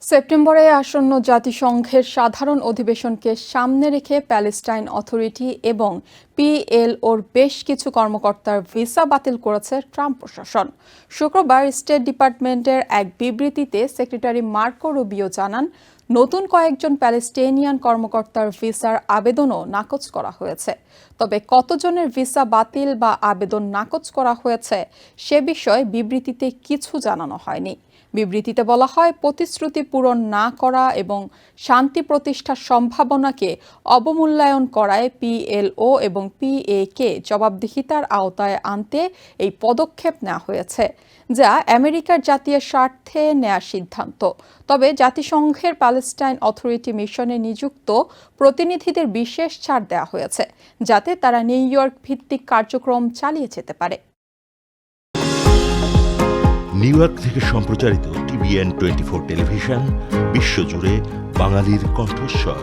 সেপ্টেম্বরে আসন্ন জাতিসংঘের সাধারণ অধিবেশনকে সামনে রেখে প্যালেস্টাইন অথরিটি এবং পিএলওর বেশ কিছু কর্মকর্তার ভিসা বাতিল করেছে ট্রাম্প প্রশাসন। শুক্রবার স্টেট ডিপার্টমেন্টের এক বিবৃতিতে সেক্রেটারি মার্কো রুবিও জানান, নতুন কয়েকজন প্যালেস্টিনিয়ান কর্মকর্তার ভিসার আবেদনও নাকচ করা হয়েছে। তবে কতজনের ভিসা বাতিল বা আবেদন নাকচ করা হয়েছে সে বিষয়ে বিবৃতিতে কিছু জানানো হয়নি। বিবৃতিতে বলা হয়, প্রতিশ্রুতি পূরণ না করা এবং শান্তি প্রতিষ্ঠার সম্ভাবনাকে অবমূল্যায়ন করায় পিএলও এবং পিএকে জবাবদিহিতার আওতায় আনতে এই পদক্ষেপ নেওয়া হয়েছে, যা আমেরিকার জাতীয় স্বার্থে নেওয়া সিদ্ধান্ত। তবে জাতিসংঘের প্যালেস্টাইন অথরিটি মিশনে নিযুক্ত প্রতিনিধিদের বিশেষ ছাড় দেওয়া হয়েছে, যাতে তারা নিউ ইয়র্ক ভিত্তিক কার্যক্রম চালিয়ে যেতে পারে। নিউ ইয়র্ক থেকে সম্প্রচারিত TVN 24 টেলিভিশন বিশ্বজুড়ে বাঙালির কণ্ঠস্বর।